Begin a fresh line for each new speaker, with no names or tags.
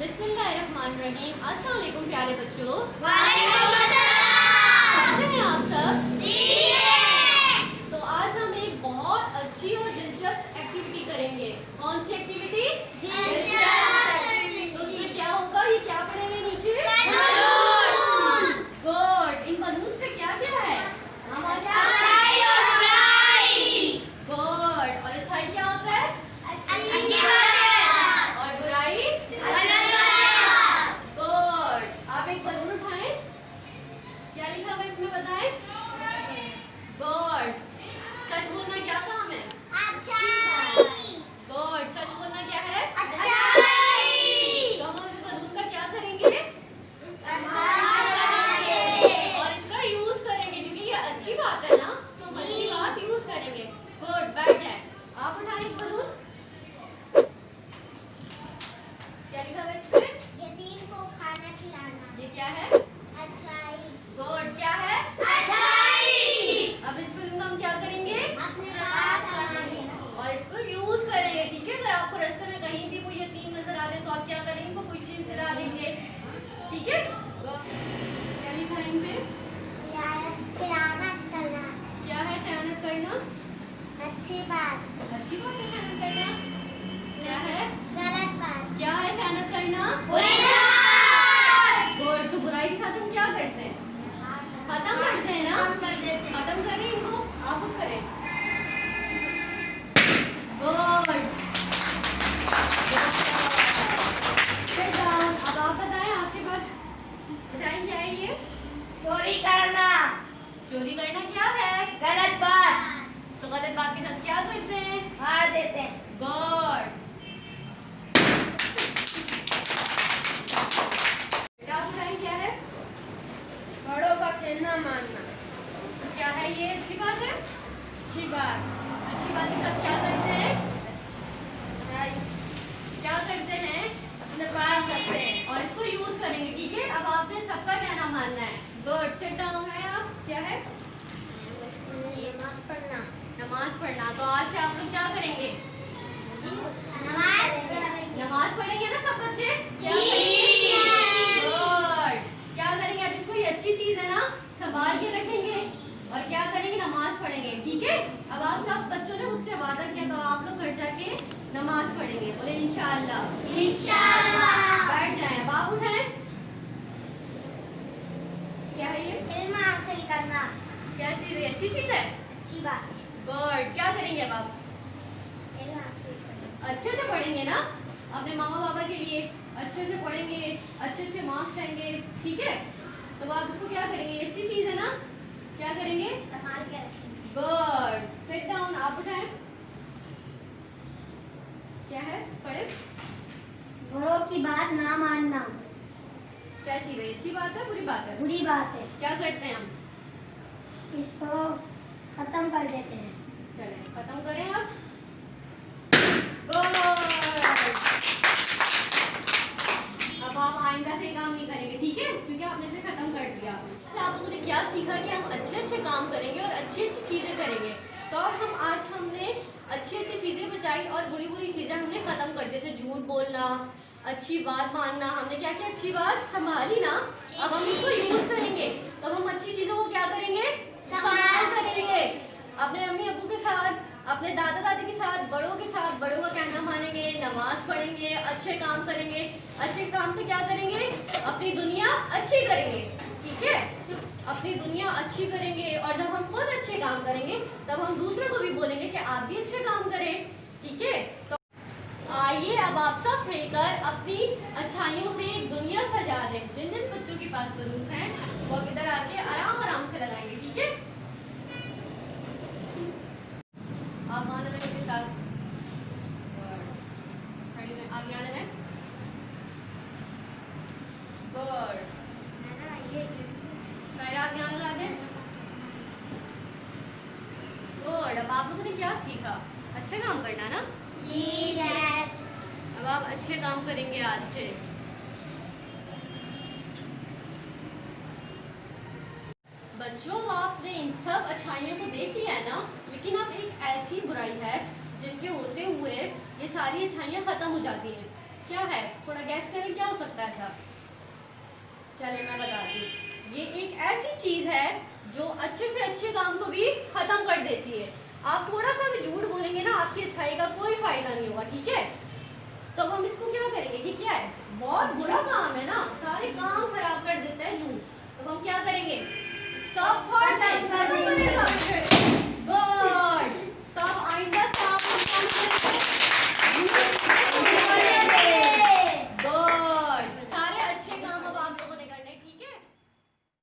बिस्मिल्लाहिर्रहमानिर्रहीम। अस्सलाम वालेकुम प्यारे बच्चों।
वालेकुम अस्सलाम।
कैसे हैं आप सब?
ठीक है।
तो आज हम एक बहुत अच्छी और दिलचस्प एक्टिविटी करेंगे। कौन सी एक्टिविटी?
दिलचस्प।
तो उसमें क्या होगा? ये क्या पड़े हुए नीचे?
बलून्स।
गुड। इन बलून्स पे क्या क्या है?
अच्छाई और बुराई।
गुड। और अच्छाई क्या होता है?
अच्छी बात।
और बुराई?
गलत बात।
गुड। आप एक बलून उठाएं। क्या लिखा हुआ इसमें बताएं? गुड। सच बोलना क्या काम है?
अच्छाई।
गुड। सच बोलना क्या है?
अच्छाई।
तो हम इस बलून का क्या करेंगे? और इसका यूज करेंगे क्योंकि ये अच्छी बात है ना, तो हम अच्छी बात यूज करेंगे। गुड। बैठ जाए। आप उठाएं एक बलून। क्या लिखा हुआ इसमें?
यतीम को खाना खिलाना।
ये क्या है?
अच्छाई।
गुड। क्या है?
अच्छाई।
अब इस बलून का हम क्या करेंगे?
अपने पास रखने।
और इसको यूज करेंगे। ठीक है। अगर आपको रास्ते में कहीं भी कोई यतीम नजर आ जाए तो आप क्या करेंगे? उनको कोई चीज दिला दीजिए। ठीक है। क्या लिखा है इन पे?
खिलानत करना।
क्या है खयानत करना?
अच्छी बात।
अच्छी बात है खयानत करना। क्या है?
गलत बात।
क्या है खयानत करना?
बुरी बात।
गुड। तो बुराई के साथ हम क्या करते हैं? खत्म करते हैं ना?
हम कर देते हैं।
खत्म करें इनको। आप खुद करें। गुड। Sit down। अब आप बताएं, आपके पास बताएं क्या है ये?
चोरी करना।
चोरी करना क्या है?
गलत बात।
तो गलत बात के साथ क्या करते हैं?
मार देते हैं।
गुड। बेटा आप बताएं क्या है?
बड़ों का कहना मानना।
तो क्या है ये? अच्छी बात है।
अच्छी बात।
अच्छी बात के साथ क्या करते हैं?
अच्छाई।
क्या करते हैं?
अपने पास रखते हैं।
और इसको यूज करेंगे। ठीक है। अब आपने सबका कहना मानना है। गुड। सिट डाउन है आप। क्या है?
नमाज पढ़ना।
नमाज पढ़ना। तो आज से आप लोग क्या करेंगे? नमाज पढ़ेंगे ना सब बच्चे? गुड। क्या करेंगे? अब इसको ये अच्छी चीज है ना, संभाल के रखेंगे और क्या करेंगे? नमाज पढ़ेंगे। ठीक है। अब आप सब बच्चों ने मुझसे वादा किया तो आप लोग घर जाके नमाज पढ़ेंगे। बोले इंशाअल्लाह।
इंशाअल्लाह।
बैठ जाएं। अब आप उठाएं। क्या है ये?
इल्म हासिल करना।
क्या चीज है? अच्छी चीज है।
अच्छी बात है।
गुड। क्या करेंगे अब आप?
इल्म हासिल करना।
अच्छे से पढ़ेंगे ना, अपने मामा पापा के लिए अच्छे से पढ़ेंगे, अच्छे अच्छे मार्क्स लाएंगे। ठीक है। तो आप इसको क्या करेंगे? ये अच्छी चीज है ना, क्या करेंगे?
संभाल के रखेंगे।
गुड। Sit down. आप उठाएं। क्या है? पढ़े।
बड़ों की बात ना मानना।
क्या चीज है? अच्छी बात है बुरी बात है?
बुरी बात है।
क्या करते हैं हम?
इसको खत्म कर देते हैं।
चलें खत्म करें आप। गुड। अब आप आइंदा से ये काम नहीं करेंगे। ठीक है, क्योंकि आपने इसे खत्म कर दिया। अच्छा, आप लोगों ने क्या सीखा कि हम अच्छे अच्छे काम करेंगे और अच्छी अच्छी चीजें करेंगे। तो और हमने अच्छी अच्छी चीजें बचाई और बुरी बुरी चीजें हमने खत्म कर दी। जैसे झूठ बोलना, अच्छी बात मानना। हमने क्या किया? अच्छी बात संभाली ना। अब हम इसको यूज करेंगे। तब हम अच्छी चीजों को क्या करेंगे? इस्तेमाल करेंगे। अपने अम्मी अब्बू के साथ, अपने दादा दादी के साथ, बड़ों के साथ बड़ों का कहना मानेंगे, नमाज पढ़ेंगे, अच्छे काम करेंगे। अच्छे काम से क्या करेंगे? अपनी दुनिया अच्छी करेंगे। ठीक है। अपनी दुनिया अच्छी करेंगे और जब हम खुद अच्छे काम करेंगे तब हम दूसरों को भी बोलेंगे कि आप भी अच्छे काम करें। ठीक है। तो आइए अब आप सब मिलकर अपनी अच्छाइयों से एक दुनिया सजा दें। जिन जिन बच्चों के पास बलून्स हैं वो इधर आके आराम आराम से लगाएंगे। ठीक है। आप वहाँ लगाएं के साथ। खड़ी में आप यहाँ लगाएं। गुड। साइड आप यहाँ लगा दें। गुड। अब आप लोगों ने क्या सीखा? अच्छे काम करना ना।
जी डैड।
अब आप अच्छे काम करेंगे आज से। बच्चों, आपने इन सब अच्छाइयों को देख लिया है ना, लेकिन अब एक ऐसी बुराई है जिनके होते हुए ये सारी अच्छाइयाँ खत्म हो जाती हैं। क्या है, थोड़ा गैस करें क्या हो सकता है ऐसा? चले मैं बताती हूँ। ये एक ऐसी चीज है जो अच्छे से अच्छे काम को भी खत्म कर देती है। आप थोड़ा सा भी झूठ बोलेंगे ना, आपकी अच्छाई का कोई फायदा नहीं होगा, ठीक है? तो अब हम इसको क्या करेंगे? ये क्या है? बहुत बुरा काम है ना, सारे काम खराब कर देता है झूठ। तो हम क्या करेंगे? सब फाड़ दें, खत्म करें सब।